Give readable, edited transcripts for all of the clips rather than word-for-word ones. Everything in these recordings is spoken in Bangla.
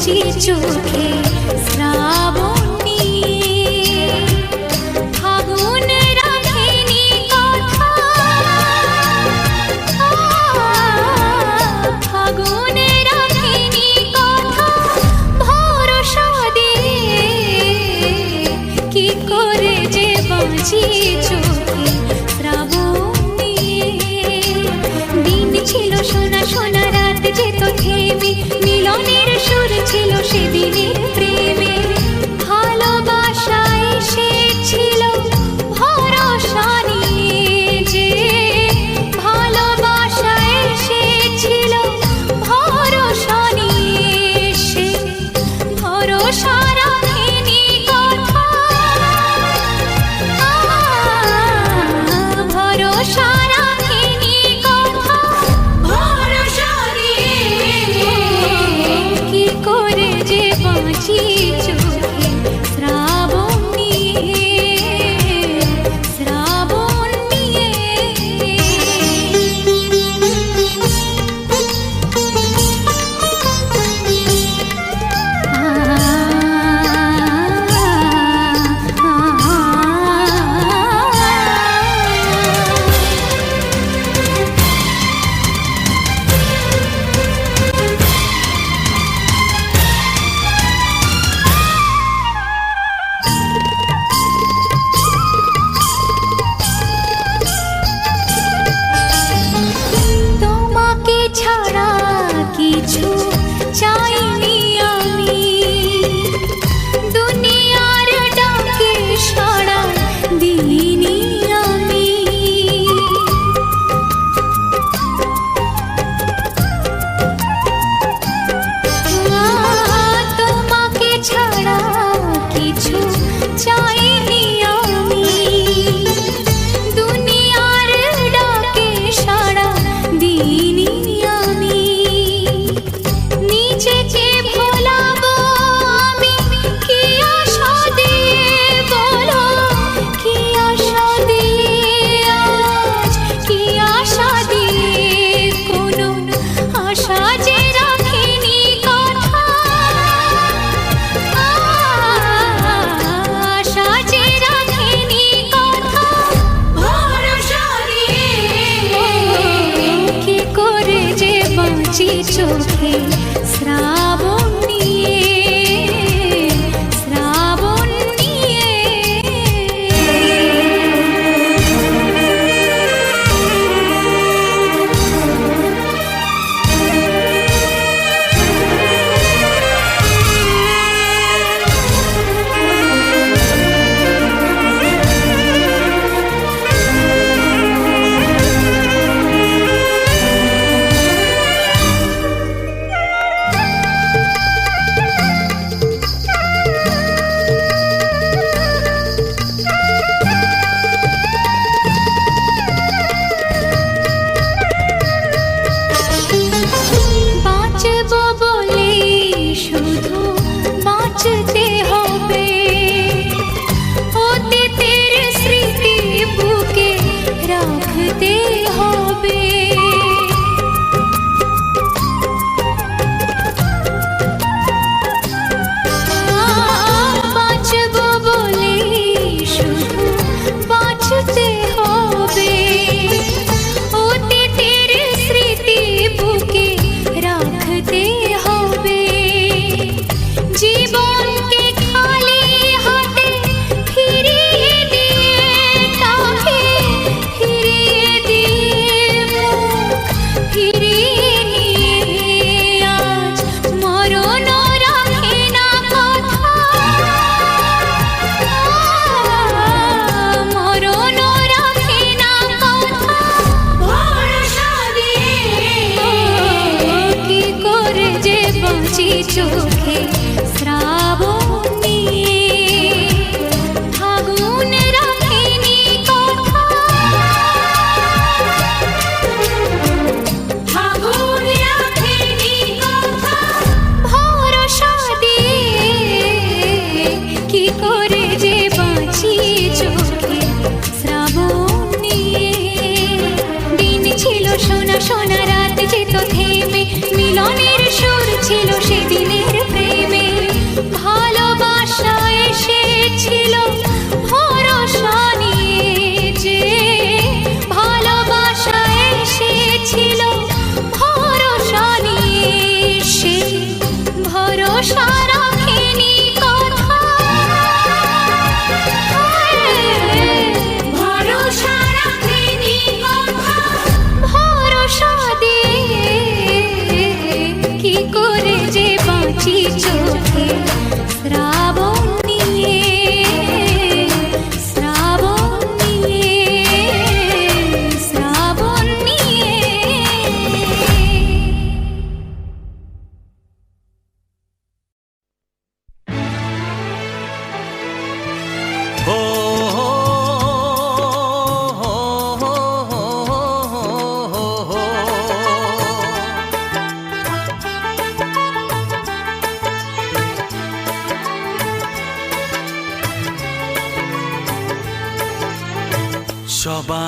বাঁচি চোখে শ্রাবণ নিয়ে। ফাগুন রাখেনি কথা, ফাগুন রাখেনি কথা ভরসা দিয়ে। কি করে যে বাঁচি চোখে শ্রাবণ নিয়ে। দিন ছিল সোনা সোনা, রাত যেত থেমে, মিলনের সুর ছিল সেদিনের প্রেমে। ভালোবাসায় সে ছিল ভরসা নিয়ে যে, ভালোবাসায় সে ছিল ভরসা নিয়ে। সে ভরসা রাখেনি কথা, ভরসা রাখেনি কথা ভরসা দিয়ে। কি করে যে বাঁচি চোখে শ্রাবণ নিয়ে, শ্রাবণ নিয়ে। তোমাকে ছাড়া কিছু চাইনি আমি, দুনিয়ার ডাকে সাড়া দিইনি আমি। তোমাকে ছাড়া কিছু চাইনি আমি, দুনিয়ার ডাকে সাড়া দিইনি আমি। নিজেকে ভোলাবো আমি কি আশা দিয়ে, বলো কি আশা দিয়ে আজ, কি আশা দিয়ে। কোনো আশা যে রাখেনি কথা, আশা যে রাখেনি কথা ভরসা দিয়ে। কি করে যে বাঁচি চোখে শ্রাবণ নিয়ে, শ্রাবণ নিয়ে। বাঁচবো বলে শুধু বাঁচতে হবে, অতীতের স্মৃতি বুকে রাখতে হবে। বাঁচবো বলে শুধু বাঁচতে হবে, অতীতের স্মৃতি বুকে রাখতে হবে। জীবনকে খালি হাতে ফিরিয়ে দিয়ে, তাকে ফিরিয়ে দিয়ে, ফিরিয়ে নিয়ে। আজ মরণ রাখে না কথা, মরণ রাখে না কথা ভরসা দিয়ে। কি করে যে বাঁচি চোখে শ্রাবণ নিয়ে। ফাগুন রাখেনি কথা, ফাগুন রাখেনি কথা ভরসা দিয়ে। কি করে যে বাঁচি চোখে শ্রাবণ নিয়ে। দিন ছিল সোনা সোনা, রাত যেত থেমে, মিলনের সুর ছিল সেদিনের প্রেম।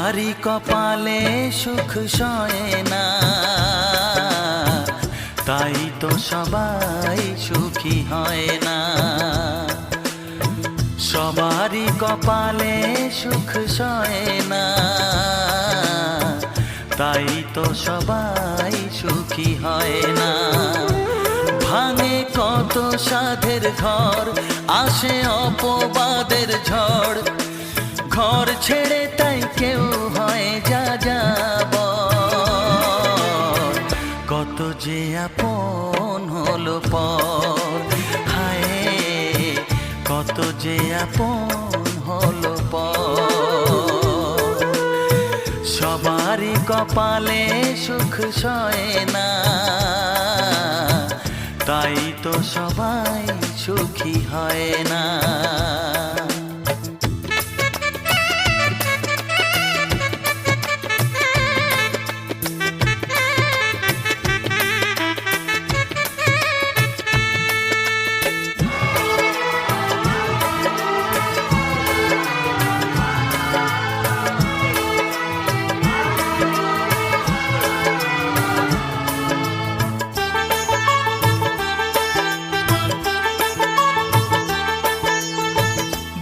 সবারই কপালে সুখ সয় না, তাই তো সবাই সুখী হয় না। সবারই কপালে সুখ সয় না, তাই তো সবাই সুখী হয় না। ভাঙে কত সাধের ঘর, আসে অপবাদের ঝড়, ঘর ছেড়ে তাই কেউ হয় যা যাব। কত যে আপন হলো পর, হায় কত যে আপন হলো পর। সবারই কপালে সুখ সয় না, তাই তো সবাই সুখী হয় না।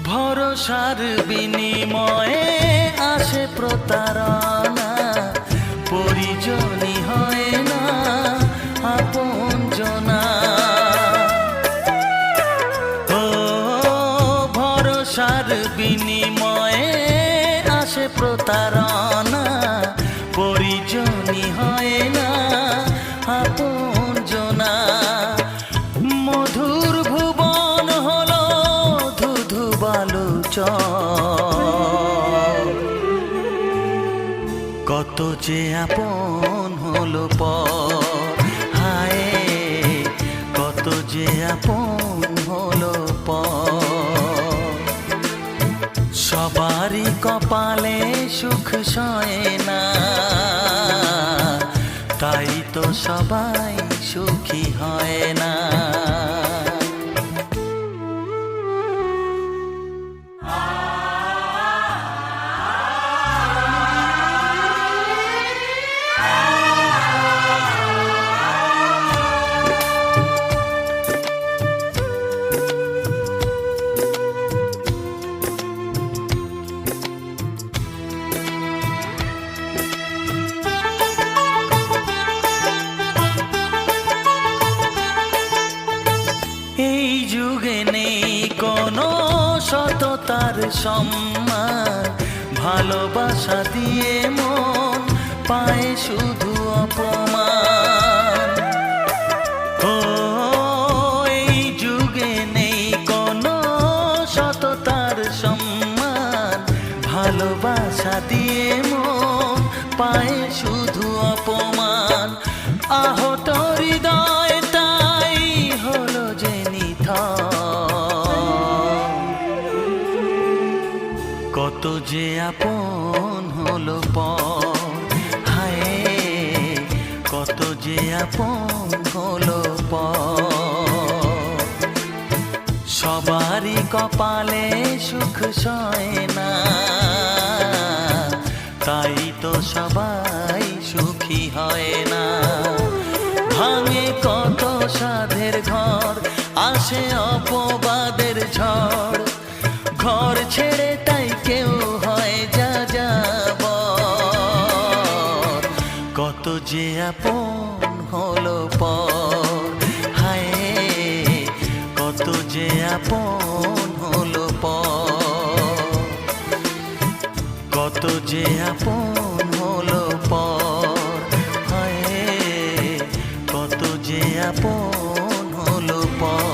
ভরসার বিনিময়ে আসে প্রতারণা, পরিজনই হয় না আপনজনা। ও ভরসার বিনিময়ে আসে প্রতারণা, পরিজনই হয় না আপনজনা। মধুর ভুবন হলো ধুধু বালুচর, কত যে আপন হলো পর, হায় কত যে আপন হলো পর। সবারই কপালে সুখ সয় না, তাই তো সবাই সুখী হয় না। এই যুগে নেই কোনো সততার সম্মান, ভালোবাসা দিয়ে মন পায় শুধু অপমান। ও এই যুগে নেই কোনো সততার সম্মান, ভালোবাসা দিয়ে মন পায় শুধু অপমান। আহত হৃদয়টাই হলো যে কত যে আপন হলো পর, হায় কত যে আপন হলো পর। সবারই কপালে সুখ সয় না, তাই তো সবাই সুখী হয় না। ভাঙে কত সাধের ঘর, আসে অপবাদের ঝড়, ঘর ছেড়ে তাই কেউ হয় যা যাব। কত যে আপন হলো পর, হায় কত যে আপন হলো পর। কত যে আপন হলো পর, হায় কত যে আপন হলো পর।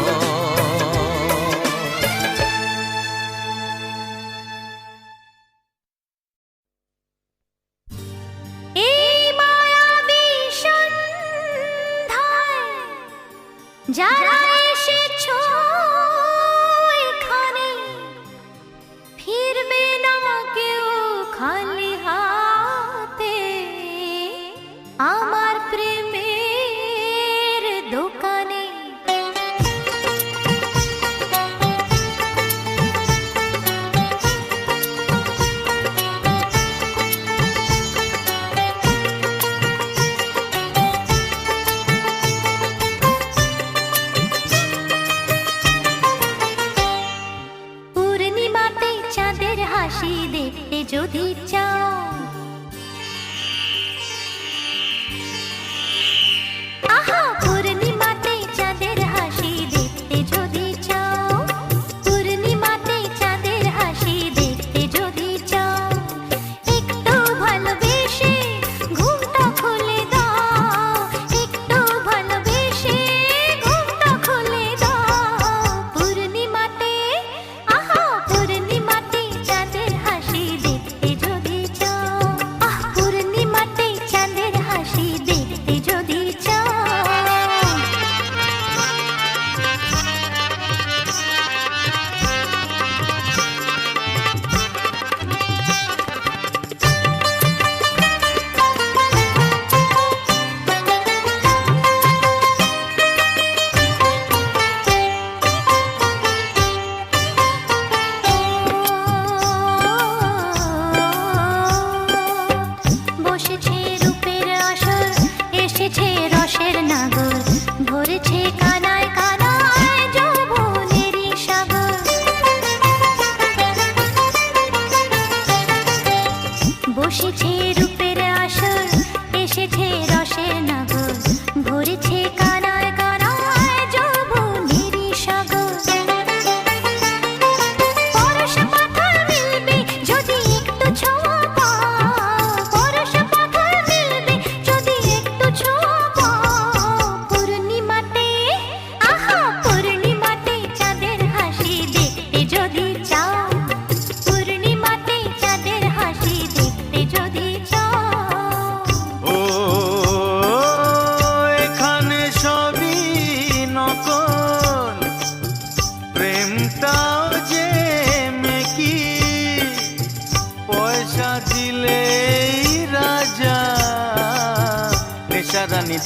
যারা এসেছো এখানে, ফিরবে না কেউ খালি হাতে। আমার প্রেমের দোকানে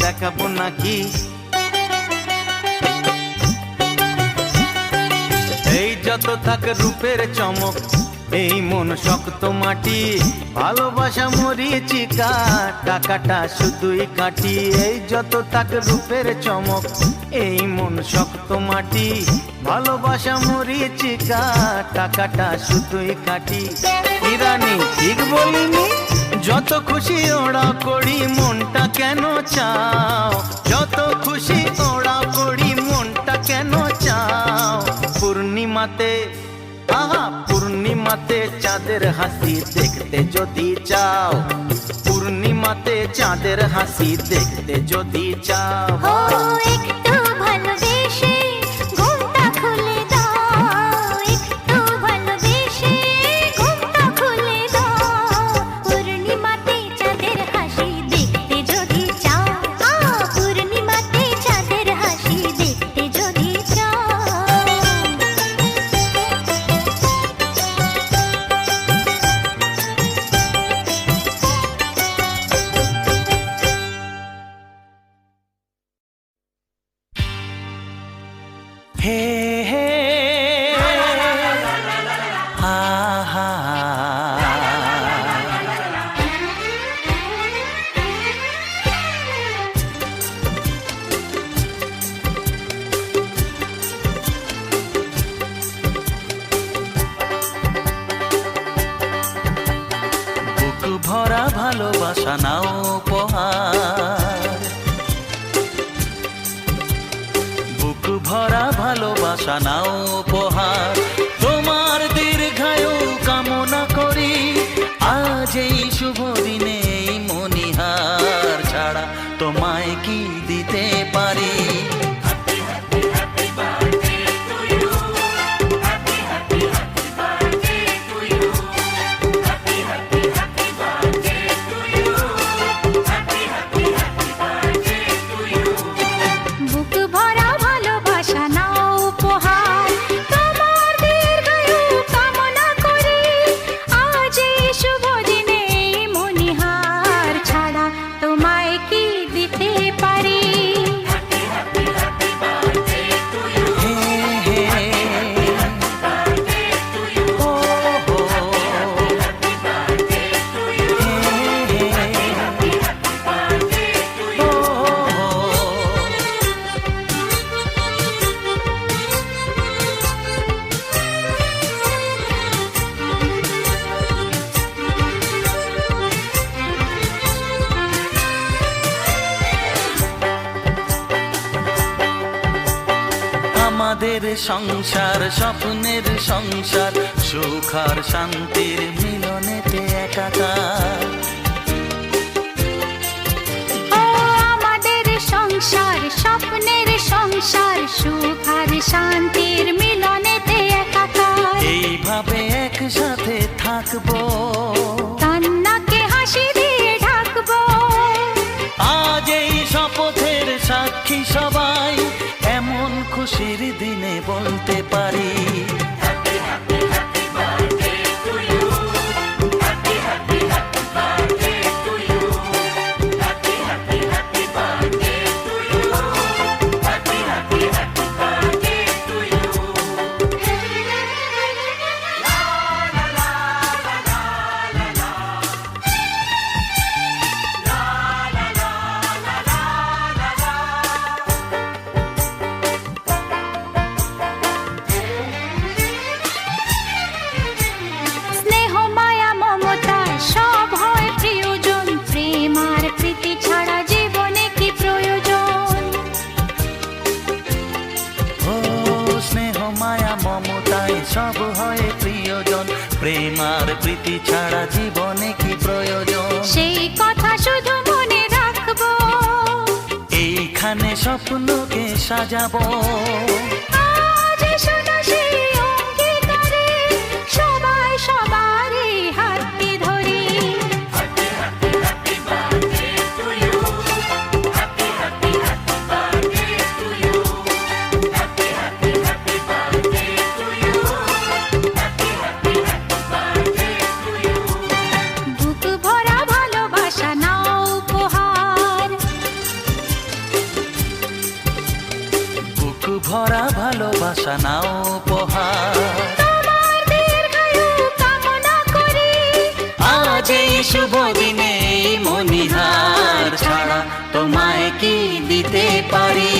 দেখাবো নাকি? এই যত থাক রূপের চমক, এই মন শক্ত মাটি, ভালোবাসা মরিচিকা, টাকাটা শুধুই কাটি। এই যত থাক রূপের চমক, এই মন শক্ত মাটি, ভালোবাসা মরিচিকা, টাকাটা শুধুই কাটি। ইরানি ঠিক বলিনি? যত খুশি ওড়া করি, মনটা কেন চাও? যত খুশি ওড়া করি, মনটা কেন চাও? পূর্ণিমাতে, আহা পূর্ণিমাতে চাঁদের হাসি দেখতে যদি চাও, পূর্ণিমাতে চাঁদের হাসি দেখতে যদি চাও। ও একটু ভালোবেসে ঘুমটা খুলে দাও, একটু ভালোবেসে ঘুমটা খুলে দাও। পূর্ণিমাতে চাঁদের হাসি দেখতে যদি চাও, পূর্ণিমাতে চাঁদের হাসি দেখতে যদি চাও। হে হে হা হা, বুক ভরা ভালোবাসা নাও উপহার, বুক ভরা ভালোবাসা নাও উপহার। তোমার দীর্ঘায়ু কামনা করি, আজ এই শুভ দিনে এই মনিহার ছাড়া তোমায় কি দিতে পারি? বুক ভরা ভালোবাসা নাও উপহার, তোমার দীর্ঘায়ু কামনা করি, আজ এই শুভ দিনে এই মনিহার ছাড়া তোমায় কি দিতে পারি? হে হে ও হো, হে হে ও হো। আমাদের সংসার স্বপ্নের সংসার, সুখ আর শান্তির মিলনেতে একাকার। ও আমাদের সংসার স্বপ্নের সংসার, সুখ আর শান্তির মিলনেতে একাকার। এইভাবে একসাথে থাকবো, কান্নাকে হাসি দিয়ে ঢাকবো, আজ এই শপথের সাক্ষী সবাই, এমন খুশির দিনে বলতে পারি। স্নেহ মায়া মমতা সব হয় প্রিয়জন, প্রেম আর প্রীতি ছাড়া জীবনে কি প্রয়োজন? ও স্নেহ মায়া মমতায় সব হয় প্রিয়জন, প্রেম আর প্রীতি ছাড়া জীবনে কি প্রয়োজন? সেই কথা শুধু মনে রাখবো, এইখানে স্বপ্নকে সাজাবো, আজ শোনো সেই অঙ্গীকারে, সবাই সবারই হাতটি ধরি। বুক ভরা ভালোবাসা নাও উপহার, ভালোবাসা নাও উপহার। তোমার দীর্ঘায়ু কামনা করি আজ এই শুভ দিনে মনিহার ছাড়া তোমায় কি দিতে পারি?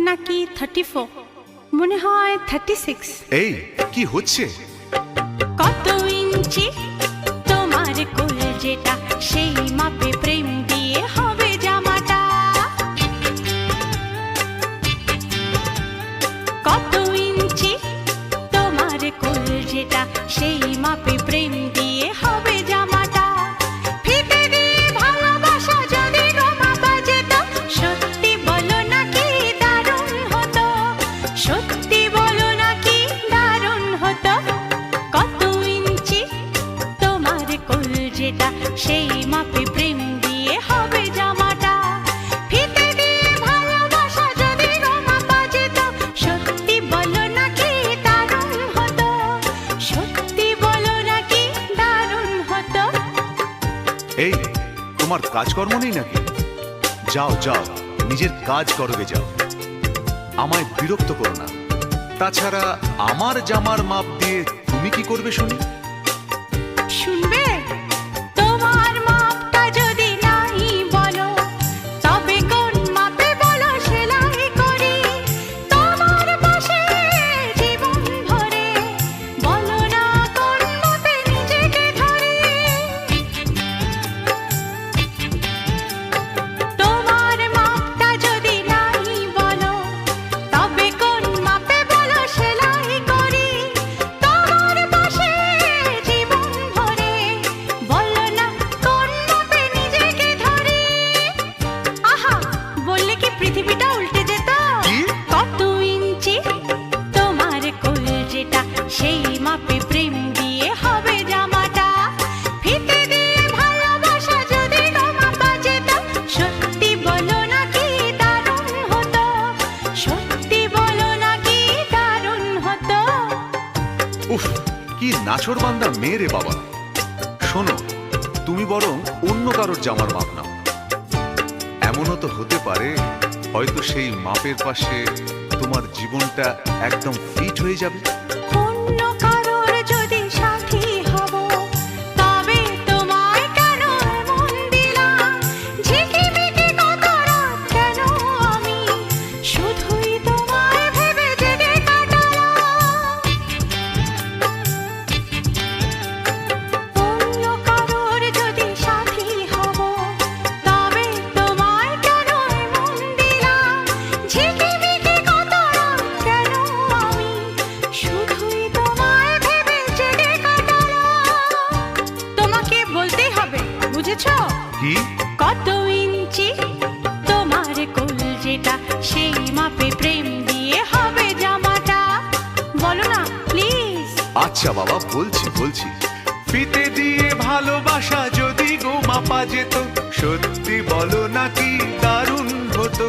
নাকি 34, মনে হয় 36। এই কি হচ্ছে? কত ইঞ্চি তোমার কোল যেটা, সেই মাপে প্রেম দিয়ে হবে জামাটা। কত ইঞ্চি তোমার কোল যেটা, সেই মাপে প্রেম দিয়ে হবে জামাটা। ফিতে দিয়ে ভালোবাসা যদি গো মাপা যেত, সত্যি বলো নাকি দারুণ হতো, সত্যি বলো নাকি দারুণ হতো। কত ইঞ্চি তোমার কোল যেটা, সেই মাপে প্রেম দিয়ে হবে জামাটা। ফিতে দিয়ে ভালোবাসা যদি গো মাপা যেত, সত্যি বলো নাকি দারুণ হতো, সত্যি বলো নাকি দারুণ হতো। এই তোমার কাজকর্ম নেই নাকি? যাও যাও, নিজের কাজ করবে যাও, আমায় বিরক্ত করো না। তাছাড়া আমার জামার মাপ দিয়ে তুমি কি করবে শুনি? শুনবে? তোমার মাপটা যদি নাই বলো, তবে কোন মাপে বলো সেলাই করি তোমার পাশে জীবন ভরে। বলো না কোন মাপে নিজেকে ধরি। তোমার মাপটা যদি নাই বলো, তবে কোন মাপে বলো সেলাই করি তোমার পাশে জীবন ভরে। বলো না কোন মাপে নিজেকে ধরি। আহা, বললে কি পৃথিবীটা উল্টে যেত? কি? কত ইঞ্চি তোমার কোল যেটা, সেই মাপে প্রেম দিয়ে হবে জামাটা। ফিতে দিয়ে ভালোবাসা যদি গো মাপা যেত, সত্যি বলো নাকি দারুণ হতো, সত্যি বলো নাকি দারুণ হতো। উফ, কি নাছোড়বান্দা মেয়ে রে বাবা। শোনো, তুমি বরং অন্য কারোর জামার মাপ নাও। এমনও তো হতে পারে, হয়তো সেই মাপের পাশে তোমার জীবনটা একদম ফিট হয়ে যাবে। অন্য কারোর যদি সাথী হব, তবে তোমায় কেন মন দিলাম? ঝিকিমিকি কত রাত কেন আমি শুধুই তোমায় ভেবে জেগে কাটালাম। অন্য কারোর যদি সাথী হব, তবে তোমায় কেন মন দিলাম? ঝিকিমিকি কত রাত কেন আমি শুধুই তোমায় ভেবে জেগে কাটালাম। তোমাকে বলতেই হবে, বুঝেছো? কি? কত ইঞ্চি তোমার কোল যেটা, সেই মাপে প্রেম দিয়ে হবে জামাটা। বলো না প্লিজ। আচ্ছা বাবা, বলছি বলছি। ফিতে দিয়ে ভালোবাসা যদি গো মাপা যেত, সত্যি বলো নাকি দারুণ হতো,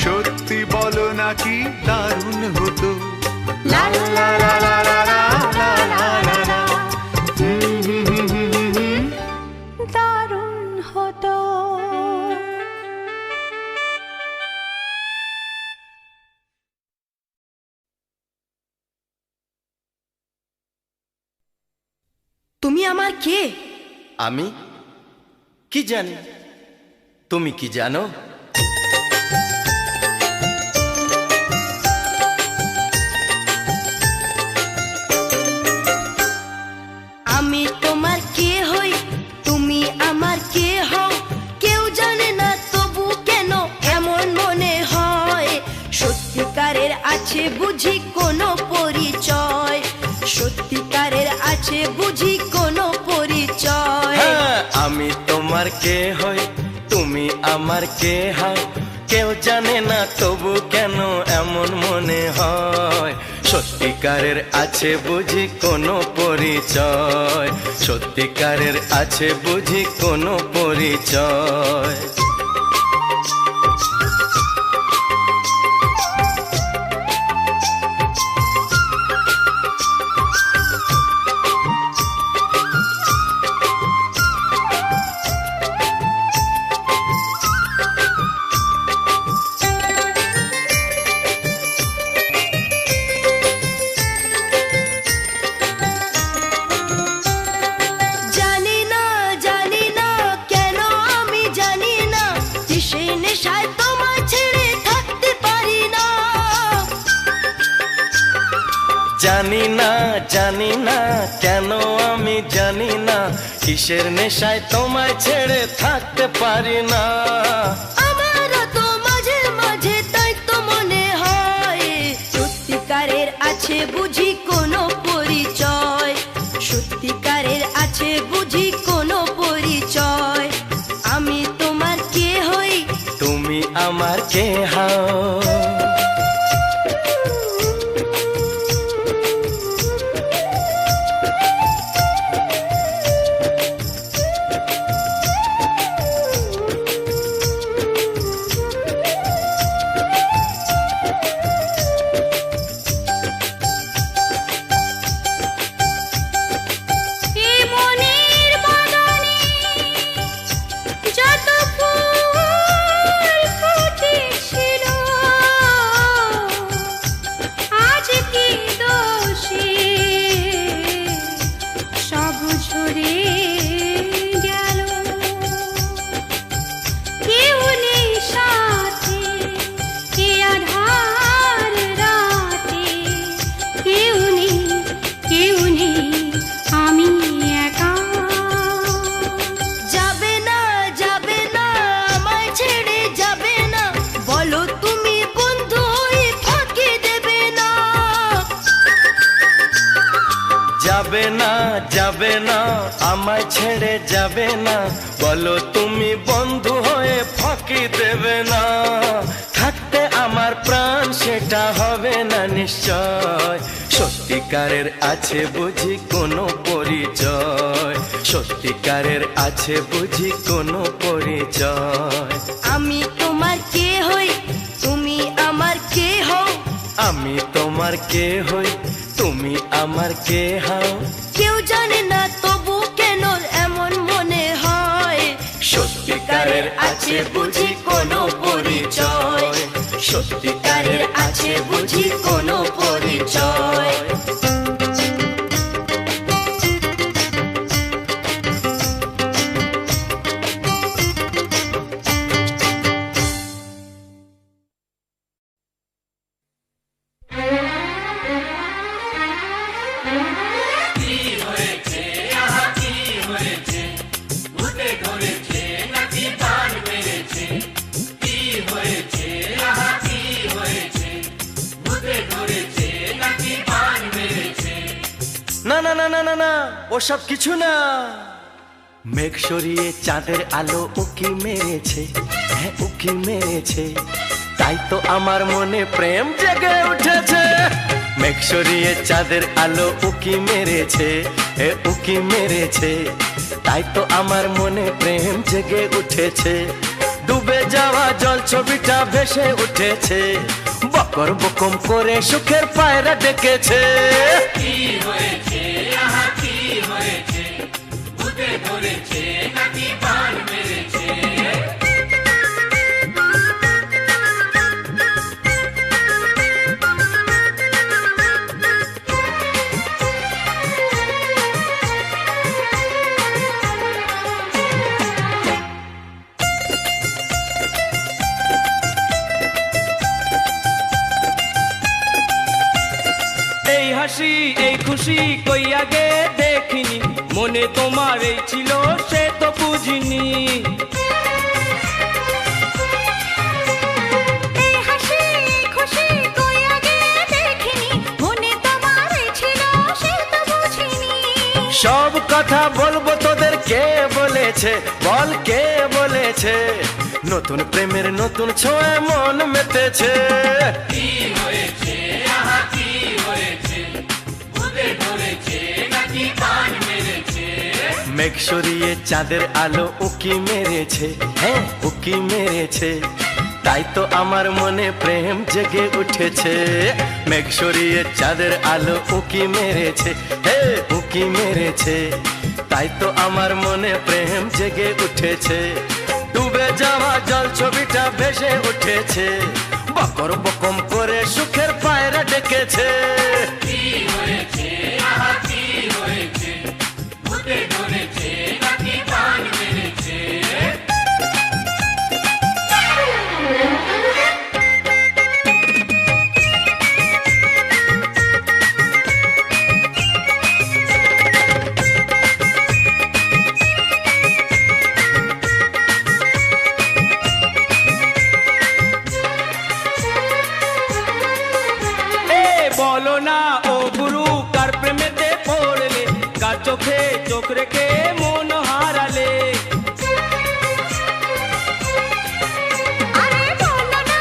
সত্যি বলো নাকি দারুণ হতো। লা লা লা লা লা লা লা লা লা লা। দারুণ হতো। তুমি আমার কে? আমি কি জানি? তুমি কি জানো? আমি তোমার কে হই, তুমি আমার কে হও, কেউ জানে না তবু কেন এমন মনে হয়। সত্যিকারের আছে বুঝি কোনো পরিচয়, সত্যিকারের আছে বুঝি কোনো পরিচয়। হ্যাঁ, আমার কে হই তুমি আমার কে হও কেউ জানে না তবু কেন এমন মনে হয় সত্যিকারের আছে বুঝি কোনো পরিচয় সত্যিকারের আছে বুঝি কোনো পরিচয় জানি না কেন আমি জানি না কিসের নেশায় তোমায় ছেড়ে থাকতে পারি না জানি না কেন আমি জানি না কিসের নেশায় তোমায় ছেড়ে থাকতে পারি না আমারও তো মাঝে মাঝে তাই তো মনে হয় সত্যিকারের আছে বুঝি কোনো পরিচয় সত্যিকারের আছে বুঝি কোনো পরিচয় আমি তোমার কে হই তুমি আমার কে হও এই মনের বাগানে যত ফুল ফুটেছিল আজ কি দোষে সব ঝরে গেল কেউ নেই সাথে এ আধার রাতে কেউ নেই আমি একা যাবে না আমায় ছেড়ে যাবে না বলো তুমি বন্ধু হয়ে ফাঁকি দেবে না যাবে না আমায় ছেড়ে যাবে না বলো তুমি বন্ধু হয়ে ফাঁকি দেবে না থাকতে আমার প্রাণ সেটা হবে না নিশ্চয় সত্যিকারের আছে বুঝি কোনো পরিচয় সত্যিকারের আছে বুঝি কোনো পরিচয় আমি তোমার কে হই তুমি আমার কে হও আমি তোমার কে হই তুমি আমার কে হও কেউ জানে না তবু কেন এমন মনে হয় সত্যিকারের আছে বুঝি কোনো পরিচয় সত্যিকারের আছে বুঝি কোনো পরিচয় না না না না না না ওসব কিছু না মেঘ সরিয়ে চাঁদের আলো উকি মেরেছে হ্যাঁ উকি মেরেছে তাই তো আমার মনে প্রেম জেগে উঠেছে মেঘ সরিয়ে চাঁদের আলো উকি মেরেছে উকি মেরেছে তাই তো আমার মনে প্রেম জেগে উঠেছে ডুবে যাওয়া জল ছবিটা ভেসে উঠেছে বকর বকম করে সুখের পায়রা ডেকেছে কি হয়েছে আহা কি হয়েছে ভূতে ধরেছে নাকি বান মেরেছে এই হাসি এই খুশি কই আগে দেখিনি মনে তোমার এই ছিল সে তো বুঝিনি এই হাসি এই খুশি কই আগে দেখিনি মনে তোমার ছিল সে তো বুঝিনি সব কথা বলবো তোদের কে বলেছে, বল কে বলেছে, নতুন প্রেমের নতুন ছোঁয়ায় মন মেতেছে। কি হয়েছে, আহা কি হয়েছে, ভূতে ধরেছে নাকি বান মেরেছে? মেঘ সরিয়ে চাঁদের আলো উকি মেরেছে, হ্যাঁ উকি মেরেছে, তাই তো আমার মনে প্রেম জেগে উঠেছে। মেঘ সরিয়ে চাঁদের আলো উকি মেরেছে, হে উকি মেরেছে, তাই তো আমার মনে প্রেম জেগে উঠেছে। ডুবে যাওয়া জল ছবিটা ভেসে উঠেছে, বকর বকম করে সুখের পায়রা ডেকেছে। কি হয়েছে, আহা কি হয়েছে, ভূতে ধরেছে নাকি বান মেরেছে? বলো না ও গুরু, কার প্রেমেতে পড়লে, কার চোখে চোখ রেখে মন হারালে? আরে বলো না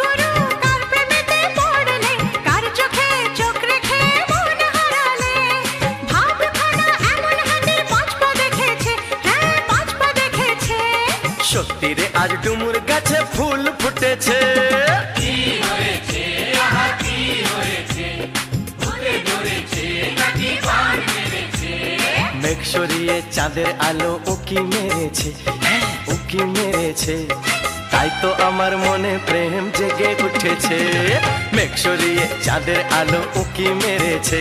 গুরু, কার প্রেমেতে পড়লে, কার চোখে চোখ রেখে মন হারালে? ভাবখানা এমন হাতে পাঁচ পা দেখেছে, হ্যাঁ পাঁচ পা দেখেছে। সত্যি রে আজ ডুমুর গাছে ফুল ফুটেছে। কি হয়েছে, আহা কি হয়েছে, ভূতে ধরেছে নাকি বান মেরেছে? মেঘ সরিয়ে চাঁদের আলো উকি মেরেছে, হ্যাঁ উকি মেরেছে, তাই তো আমার মনে প্রেম জেগে উঠেছে। মেঘ সরিয়ে চাঁদের আলো উকি মেরেছে,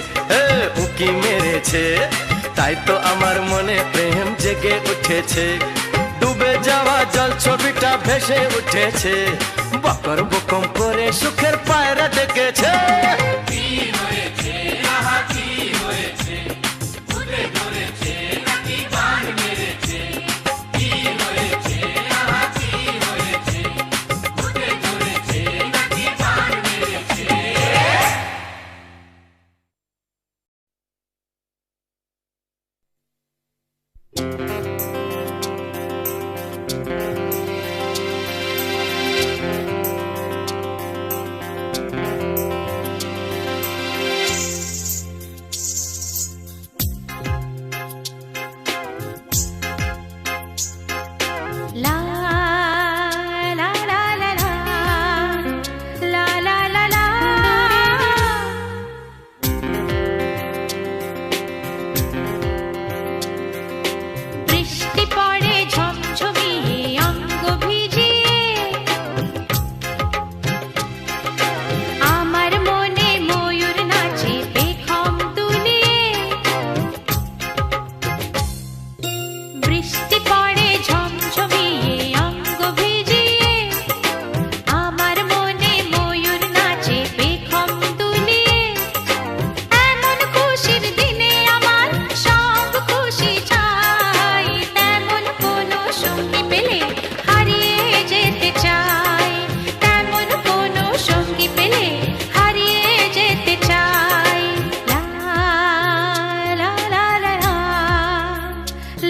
উকি মেরেছে, তাই তো আমার মনে প্রেম জেগে উঠেছে। ডুবে যাওয়া জল ছবিটা ভেসে উঠেছে, বকর বকম করে সুখের পায়রা ডেকেছে। কি হয়েছে, আহা কি হয়েছে, ভূতে ধরেছে নাকি বান মেরেছে? কি হয়েছে, আহা কি হয়েছে, ভূতে ধরেছে নাকি বান মেরেছে? লা লা লা লা লা, লা লা লা লা। বৃষ্টি পড়ে ঝমঝমিয়ে অঙ্গ ভিজিয়ে, আমার মনে ময়ূর নাচে পেখম তুলিয়ে। বৃষ্টি পড়ে ঝমঝমিয়ে অঙ্গ ভিজিয়ে, আমার মনে ময়ূর নাচে পেখম তুলিয়ে। এমন খুশির দিনে আমার সব খুশি চাই, তেমন কোনো সঙ্গী পেলে হারিয়ে যেতে চাই, তেমন কোনো সঙ্গী পেলে হারিয়ে যেতে চাই। লা লা লা লা লা,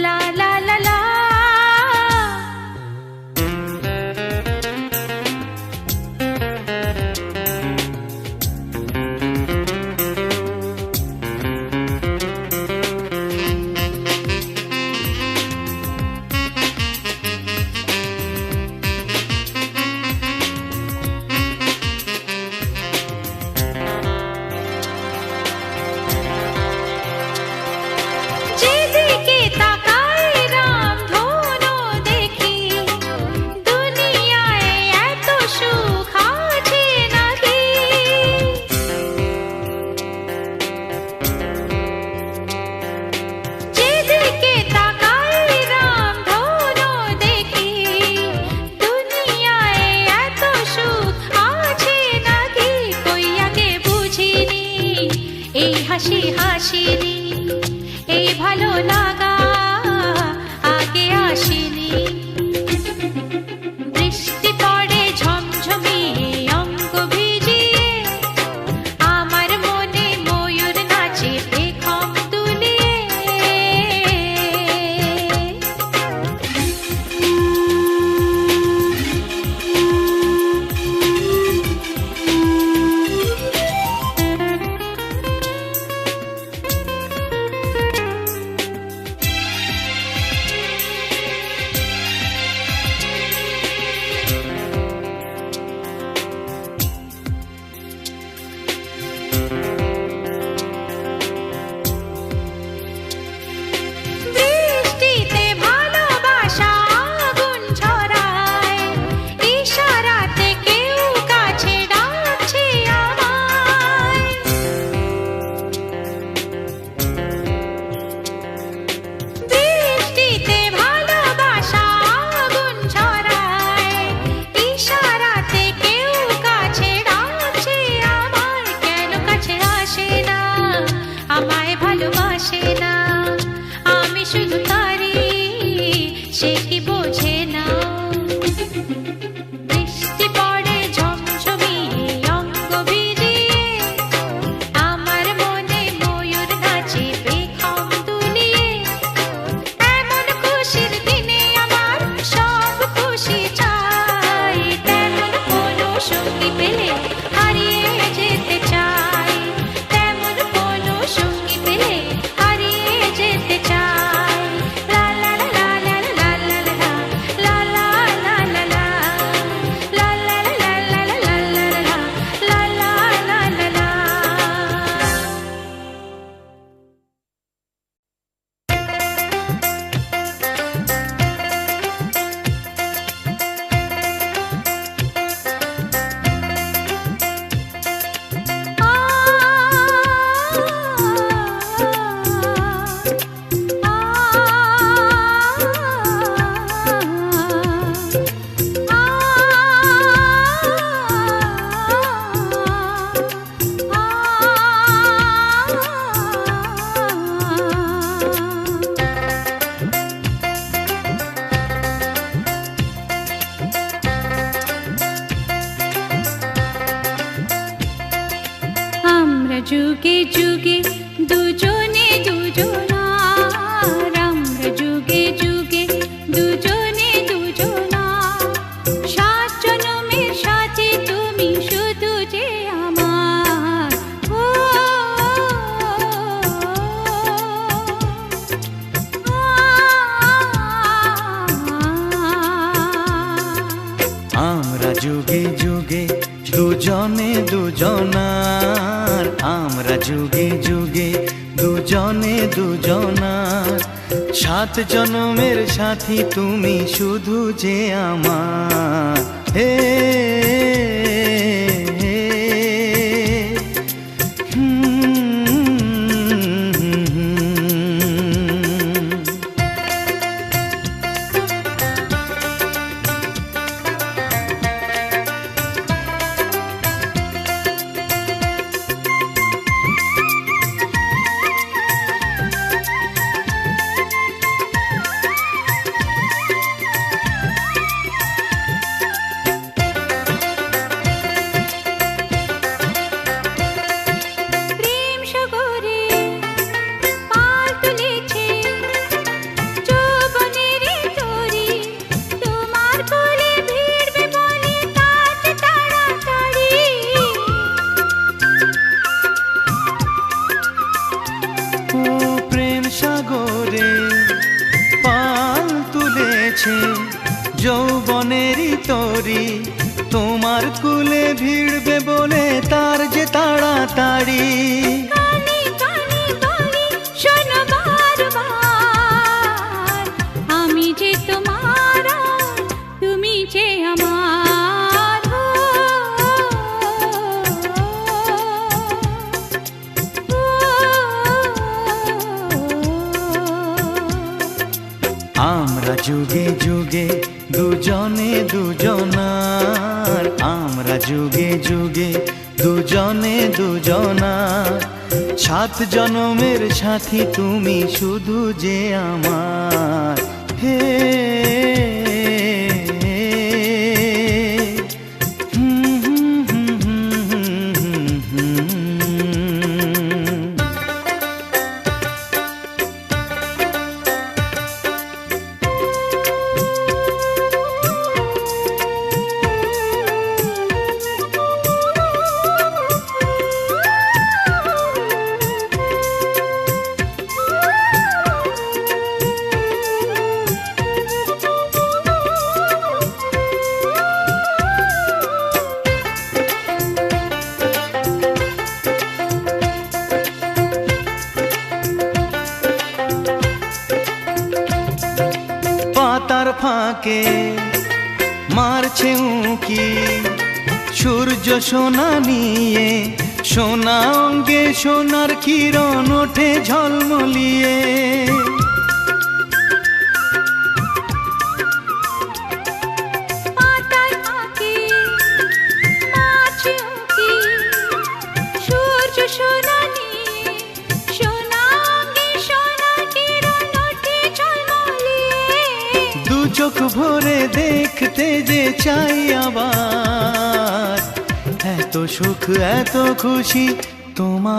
লা লা লা লা। যেদিকে তাকাই রামধনু দেখি, দুনিয়ায় এত সুখ আছে নাকি? যেদিকে তাকাই রামধনু দেখি, দুনিয়ায় এত সুখ আছে নাকি? কই আগে বুঝিনি এই হাসি হাসিনি, এই ভালো লাগা আগে আসেনি। বৃষ্টি পড়ে ঝমঝমিয়ে অঙ্গ ভিজিয়ে, আমার মনে ময়ূর নাচে পেখম তুলিয়ে। আমরা যুগে যুগে দুজনে দুজনার, আমরা যুগে যুগে দুজনে দুজনার, সাত জনমের সাথে তুমি শুধু যে আমার। ও আমরা যুগে যুগে দুজনে দুজনার, আমরা যুগে যুগে দুজনে দুজনার, সাত জনমের সাথী তুমি শুধু যে আমার। হে প্রেম সাগরে পাল তুলেছে যৌবনেরই তরী, তোমার কোলে ভিড়বে বলে কাজ তাড়াতাড়ি। ও প্রেম সাগরে পাল তুলেছে যৌবনেরই তরি, তোমার কুলে ভিড়বে বলে তার যে তাড়াতাড়ি। কানে কানে বলি শোনো বারবার, আমি যে তোমার আর তুমি যে আমার। আমরা যুগে যুগে দুজনে দুজনার, আমরা যুগে যুগে দুজনে দুজনার, সাত জনমের সাথী তুমি শুধু যে আমার। হে পাতার ফাঁকে মারছে উঁকি, সূর্য সোনা নিয়ে সোনা অঙ্গে সোনার কিরণ ওঠে ঝলমলিয়ে। পাতার ফাঁকে মাছি উঁকি, সূর্য সোনা নিয়ে সোনা অঙ্গে সোনার কিরণ ওঠে ঝলমলিয়ে। দু চোখ ভরে দেখতে যে চাই আবার, এত সুখ এত খুশি তোমার।